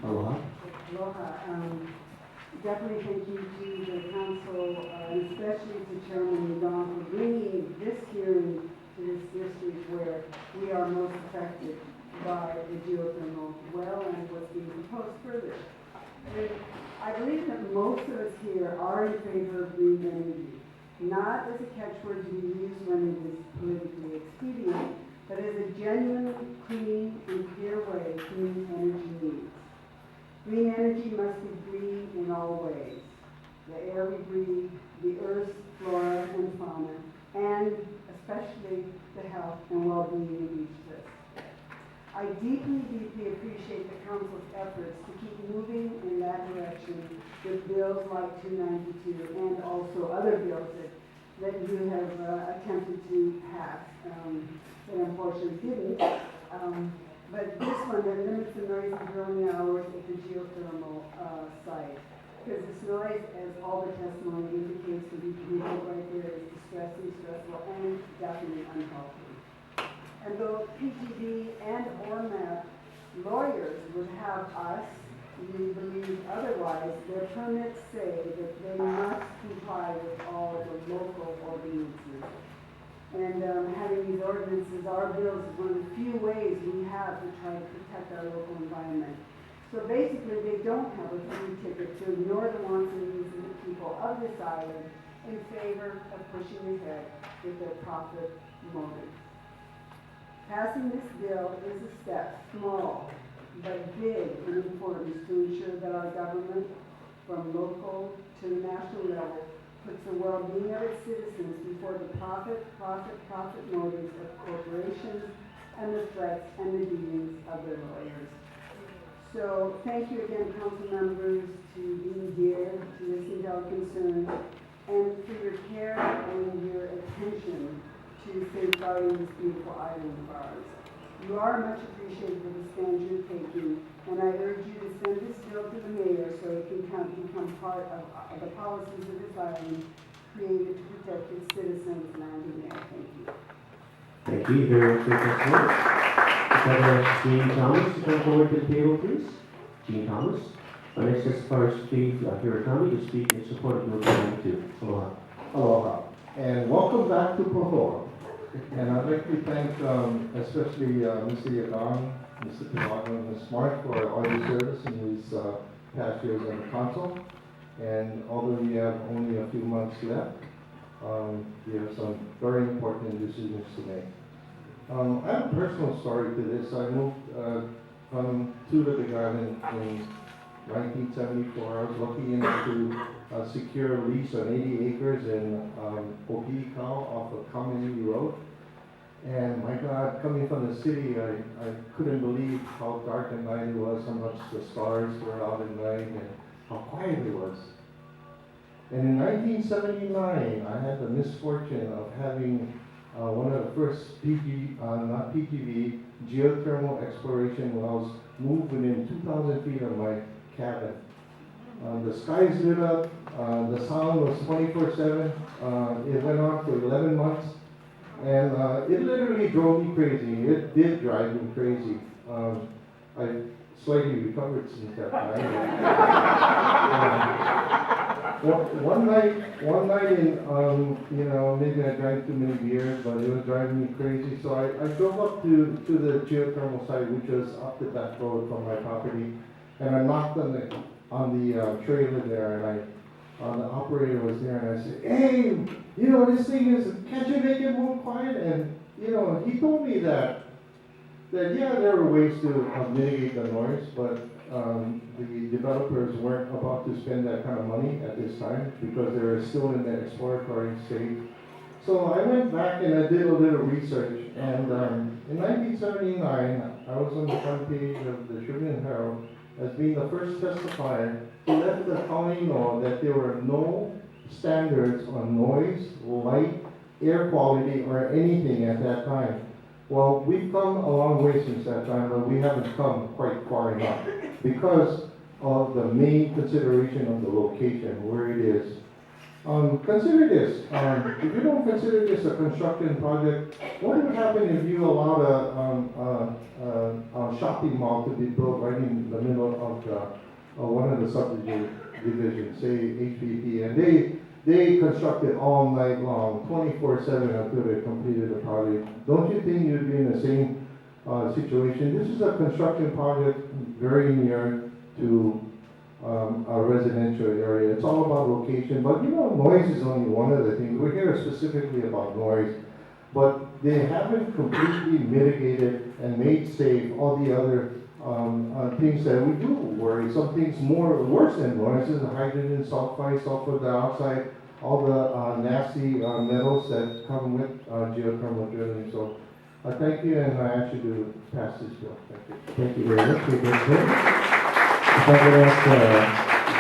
Aloha. Aloha. Definitely thank you to the council, and especially to Chairman Don for bringing this hearing to this district where we are most affected by the geothermal well and what's being proposed further. And I believe that most of us here are in favor of green energy, not as a catchword to be used when it is politically expedient, but as a genuine, clean, and clear way to meet energy needs. Green energy must be green in all ways. The air we breathe, the earth's flora and fauna, and especially the health and well-being of each of us. I deeply, deeply appreciate the council's efforts to keep moving in that direction with bills like 292 and also other bills that you have attempted to pass, that unfortunately didn't. But this one that limits the noise and drilling hours at the geothermal site. Because this noise, as all the testimony indicates, for the people right there, is distressing, stressful, and definitely unhealthy. And though PGD and ORMAP lawyers would have us, we believe otherwise, their permits say that they must comply with all the local ordinances. And having these ordinances, our bills is one of the few ways we have to try to protect our local environment. So basically, they don't have a free ticket to ignore the wants and needs of the people of this island in favor of pushing ahead with their profit motives. Passing this bill is a step, small, but big in importance to ensure that our government, from local to the national level, puts the well-being of its citizens before the profit motives of corporations and the threats and the dealings of their lawyers. So thank you again, council members, to being here, to listen to our concerns, and for your care and your attention to safeguarding this beautiful island of ours. You are much appreciated for the stand you're taking, and I urge you to send this bill to the mayor so it can become part of the policies of this island created to protect its citizens, land, and air. Thank you. Thank you very much for your testimony. Senator Jean Thomas to come forward to the table, please. Jean Thomas. Our next testifier is Steve Hirakami to speak in support of Bill 292. Aloha. Aloha, and welcome back to Pahoa. And I'd like to thank especially Mr. Yagan, Mr. Pilato, and Ms. Smart for all your service in these past years on the council. And although we have only a few months left, we have some very important decisions to make. I have a personal story to this. I moved from Tula Big Island in 1974. I was lucky enough to secure a lease on 80 acres in Okiikau off of Community Road. And my God, coming from the city, I couldn't believe how dark at night it was, how much the stars were out at night, and how quiet it was. And in 1979, I had the misfortune of having one of the first not PGV, geothermal exploration wells moved within 2,000 feet of my cabin. The skies lit up, the sound was 24/7, it went on for 11 months, and it literally drove me crazy. It did drive me crazy. I slightly recovered since that time. One night in, maybe I drank too many beers, but it was driving me crazy, so I drove up to the geothermal site, which was up the back road from my property, and I knocked on the trailer there, and the operator was there, and I said, "Hey, this thing is, can't you make it more quiet?" And he told me that yeah, there were ways to mitigate the noise, but the developers weren't about to spend that kind of money at this time because they were still in the exploratory stage. So I went back and I did a little research, and in 1979, I was on the front page of the Tribune Herald as being the first testifier to let the county know that there were no standards on noise, light, air quality, or anything at that time. Well, we've come a long way since that time, but we haven't come quite far enough because of the main consideration of the location, where it is. Consider this, if you don't consider this a construction project, what would happen if you allowed a shopping mall to be built right in the middle of one of the subdivisions, say HPP, and they constructed all night long, 24/7 until they completed the project? Don't you think you'd be in the same situation? This is a construction project very near to a residential area. It's all about location, but you know, noise is only one of the things. We're here specifically about noise, but they haven't completely mitigated and made safe all the other things that we do worry. Some things worse than noise is the hydrogen sulfide, sulfur dioxide, all the nasty metals that come with geothermal drilling. So I thank you, and I ask you to pass this bill. Thank you. Thank you very much for your question. If I could ask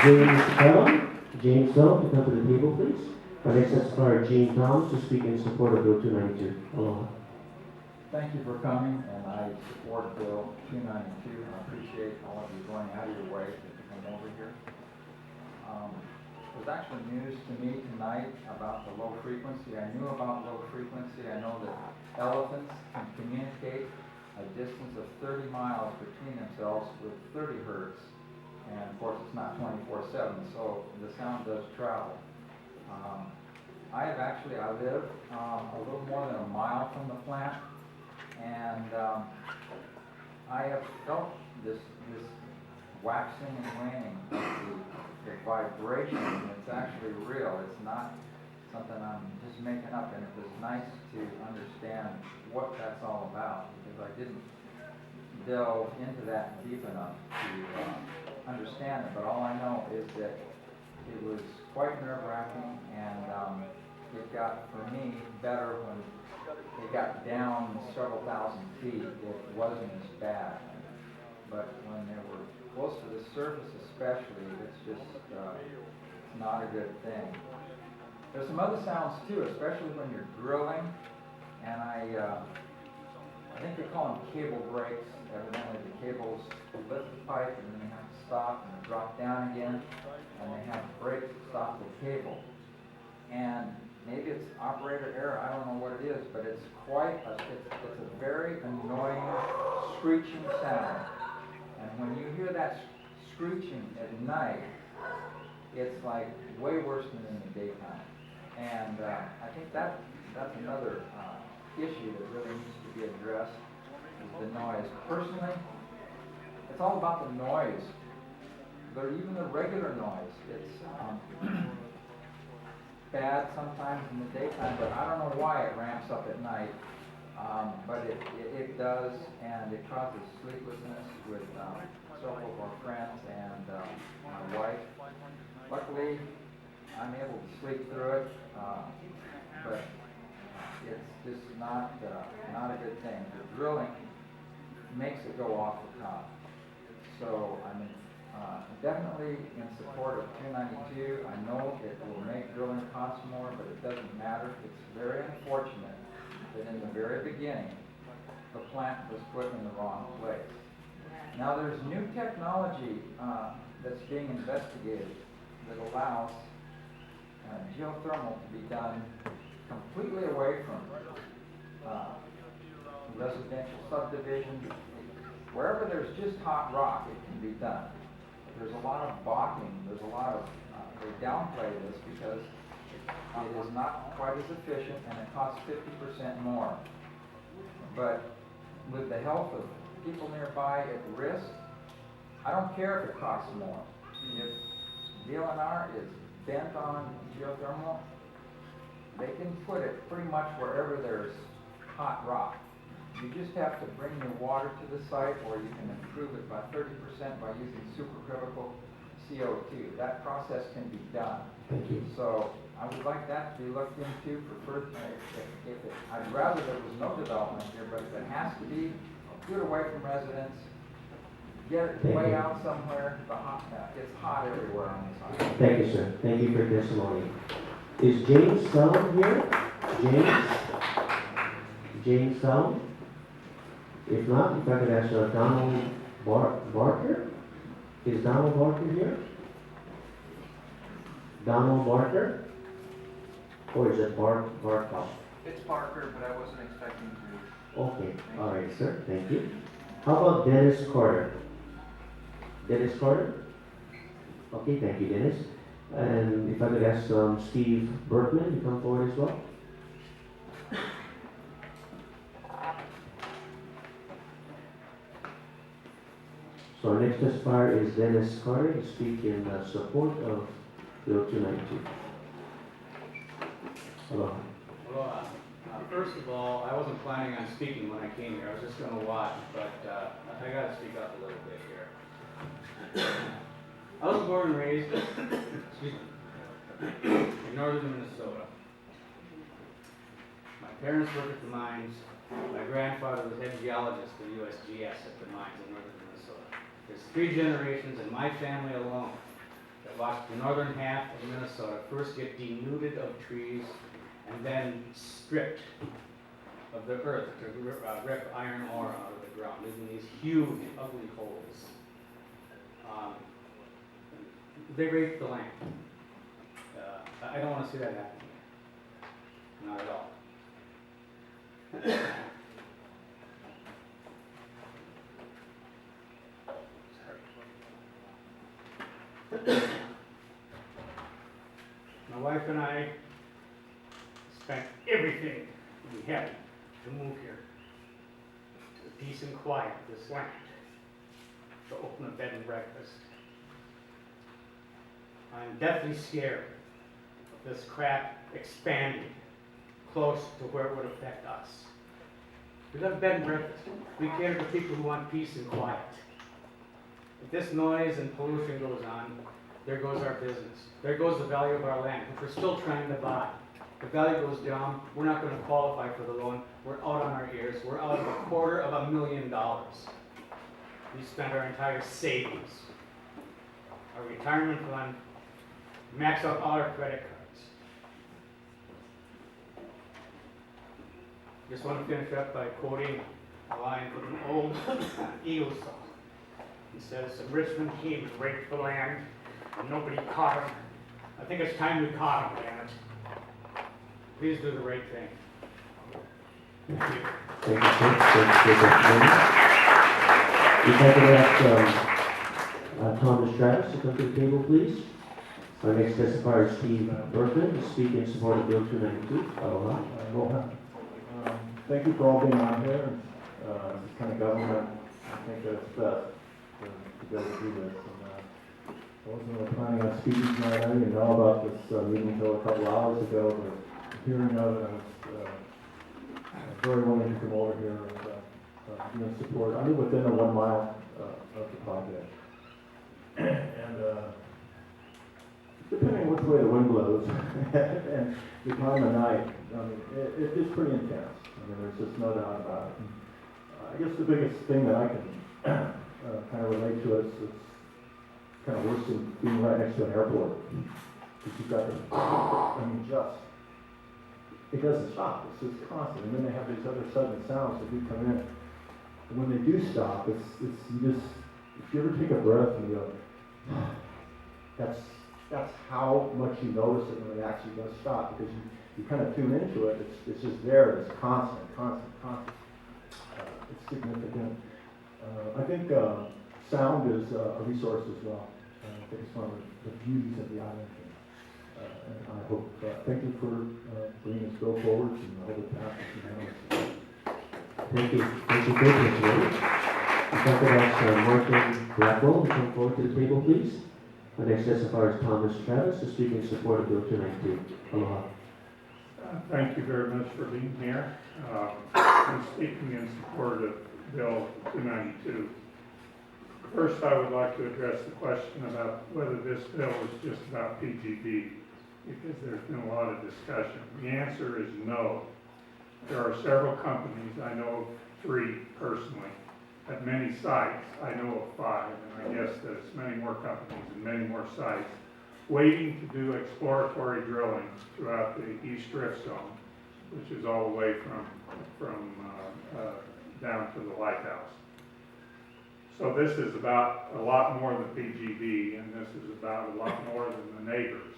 James Bellum, James Bellum to come to the table, please. Our next testifier, Gene Thomas, to speak in support of Bill 292. Aloha. Thank you for coming, and I support Bill 292. I appreciate all of you going out of your way to come over here. It was actually news to me tonight about the low frequency. I knew about low frequency. I know that elephants can communicate a distance of 30 miles between themselves with 30 hertz. And of course, it's not 24/7, so the sound does travel. I live a little more than a mile from the plant, and I have felt this waxing and waning of the vibration, and it's actually real. It's not something I'm just making up, and it was nice to understand what that's all about, because I didn't delve into that deep enough to understand it, but all I know is that it was quite nerve-wracking, and it got, for me, better when it got down several thousand feet. It wasn't as bad, but when they were close to the surface especially, it's just it's not a good thing. There's some other sounds too, especially when you're drilling, and I think they call them cable breaks. Evidently the cables lift the pipe and then they have to stop and drop down again, and they have brakes to stop the cable. And maybe it's operator error, I don't know what it is, but it's it's a very annoying screeching sound. And when you hear that screeching at night, it's like way worse than in the daytime. And I think that's another issue that really needs to be addressed, is the noise. Personally, it's all about the noise, but even the regular noise. It's bad sometimes in the daytime, but I don't know why it ramps up at night. But it does, and it causes sleeplessness with several of our friends and my wife. Luckily, I'm able to sleep through it, but it's just not a good thing. The drilling makes it go off the top. So I'm definitely in support of 292. I know it will make drilling cost more, but it doesn't matter. It's very unfortunate that in the very beginning, the plant was put in the wrong place. Now there's new technology that's being investigated that allows geothermal to be done completely away from residential subdivisions. Wherever there's just hot rock, it can be done. There's a lot of balking, there's a lot of, they downplay this because it is not quite as efficient and it costs 50% more. But with the health of people nearby at risk, I don't care if it costs more. If DLNR is bent on geothermal, they can put it pretty much wherever there's hot rock. You just have to bring your water to the site, or you can improve it by 30% by using supercritical CO2. That process can be done. Thank you. So I would like that to be looked into for further. I'd rather there was no development here, but if it has to be, do it away from residents. Get it way out somewhere. It's hot everywhere on this island. Thank you, sir. Thank you for your testimony. Is James Salem here? James Salem? If not, if I could ask Donald Barker? Is Donald Barker here? Donald Barker? Or is it Barkov? It's Parker, but I wasn't expecting to. Okay, all right, sir, thank you. How about Dennis Carter? Dennis Carter? Okay, thank you, Dennis. And if I could ask Steve Berkman to come forward as well? So our next testifier is Dennis Carter to speak in support of Bill 292. Hello. Well, first of all, I wasn't planning on speaking when I came here. I was just going to watch, but I got to speak up a little bit here. I was born and raised excuse me, in northern Minnesota. My parents worked at the mines. My grandfather was head geologist for USGS at the mines in northern Minnesota. There's 3 generations in my family alone that watched the northern half of Minnesota first get denuded of trees and then stripped of the earth to rip iron ore out of the ground, leaving these huge, ugly holes. They raped the land. I don't want to see that happen again. Not at all. My wife and I spent everything we had to move here, to peace and quiet this land, to open a bed and breakfast. I'm deathly scared of this crap expanding close to where it would affect us. We love bed and breakfast. We care for people who want peace and quiet. If this noise and pollution goes on, there goes our business. There goes the value of our land, which we're still trying to buy. The value goes down, we're not going to qualify for the loan. We're out on our ears. We're out of $250,000. We spent our entire savings, our retirement fund, max out all our credit cards. Just want to finish up by quoting a line from an old Eagles song. He says, Richmond teams raped the land and nobody caught him. I think it's time we caught him, damn it. Please do the right thing. Thank you. Thank you, sir. Thank you for that. If I could ask Thomas Travis to come to the table, please. Our next testifier is Steve Berkman to speak in support of Bill 292. Aloha. Aloha. Thank you for all being on here. This kind of government, I think that's best to be able to do this. And, I wasn't really planning on speaking tonight. I didn't even know about this meeting until a couple hours ago, but hearing of it, I was very willing to come over here and be in support. I live within a 1 mile of the project. And depending on which way the wind blows and the time of night, I mean, it's pretty intense. I mean, there's just no doubt about it. And, I guess the biggest thing that I can kind of relate to is it's kind of worse than being right next to an airport. Because you've got it doesn't stop. It's just constant. And then they have these other sudden sounds that do come in. And when they do stop, if you ever take a breath and you go, that's how much you notice it when it actually does stop, because you kind of tune into it. It's just there. It's constant. It's significant. I think sound is a resource as well. I think it's one of the beauties of the island. And I hope, thank you for bringing this bill forward, and I hope it passes unanimously. Thank you. Thank you for your testimony. If I could ask Martin Blackwell to come forward to the table, please. Our next testifier is Thomas Travis to speak in support of Bill 292. Aloha. Thank you very much for being here. I'm speaking in support of Bill 292. First, I would like to address the question about whether this bill is just about PGB, because there's been a lot of discussion. The answer is no. There are several companies, I know of 3 personally, at many sites. I know of 5, and I guess there's many more companies and many more sites waiting to do exploratory drilling throughout the East Drift Zone, which is all the way from down to the lighthouse. So this is about a lot more than PGB, and this is about a lot more than the neighbors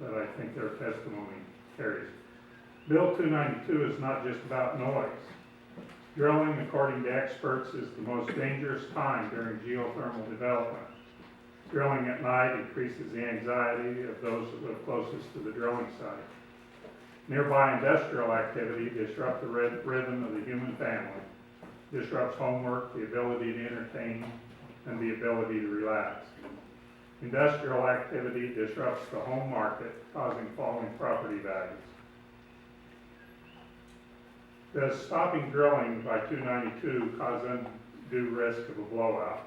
that I think their testimony cemeteries. Bill 292 is not just about noise. Drilling, according to experts, is the most dangerous time during geothermal development. Drilling at night increases the anxiety of those that live closest to the drilling site. Nearby industrial activity disrupts the rhythm of the human family, disrupts homework, the ability to entertain, and the ability to relax. Industrial activity disrupts the home market, causing falling property values. Does stopping drilling by 292 cause undue risk of a blowout?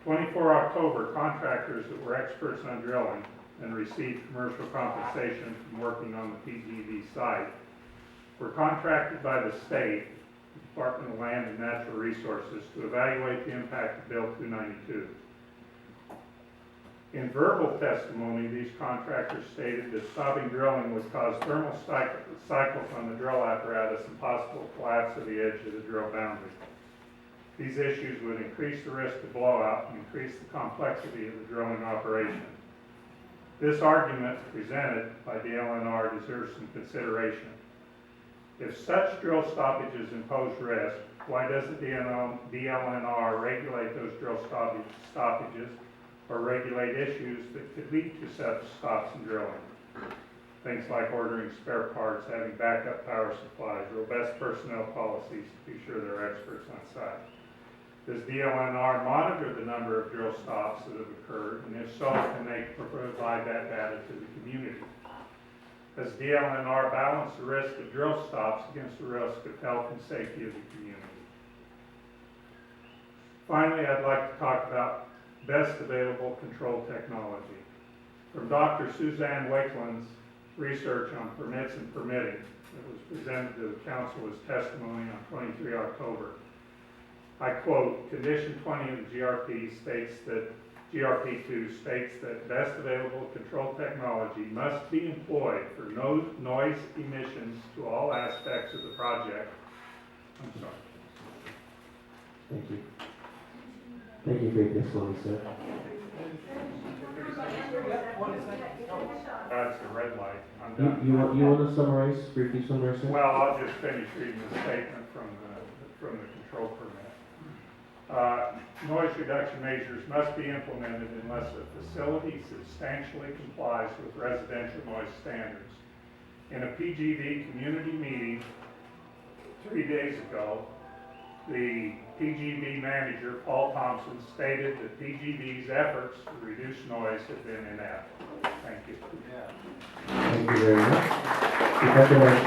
24 October, contractors that were experts on drilling and received commercial compensation from working on the PGV site were contracted by the state, the Department of Land and Natural Resources, to evaluate the impact of Bill 292. In verbal testimony, these contractors stated that stopping drilling would cause thermal cycles on the drill apparatus and possible collapse of the edge of the drill boundary. These issues would increase the risk of blowout and increase the complexity of the drilling operation. This argument presented by DLNR deserves some consideration. If such drill stoppages impose risk, why doesn't DLNR regulate those drill stoppages or regulate issues that could lead to such stops in drilling? Things like ordering spare parts, having backup power supplies, robust personnel policies to be sure there are experts on site. Does DLNR monitor the number of drill stops that have occurred, and if so, can they provide that data to the community? Does DLNR balance the risk of drill stops against the risk of health and safety of the community? Finally, I'd like to talk about best available control technology. From Dr. Suzanne Wakeland's research on permits and permitting that was presented to the council as testimony on 23 October. I quote, condition 20 of the GRP states that, GRP2 states that best available control technology must be employed for no noise emissions to all aspects of the project. I'm sorry. Thank you. Thank you for your testimony, sir. That's the red light. I'm You, done. you want to summarize, briefly summarize, sir? Well, I'll just finish reading the statement from the control permit. Noise reduction measures must be implemented unless a facility substantially complies with residential noise standards. In a PGV community meeting 3 days ago, the PGV manager, Paul Thompson, stated that PGV's efforts to reduce noise have been inept. Thank you. Thank you very much. If I could ask,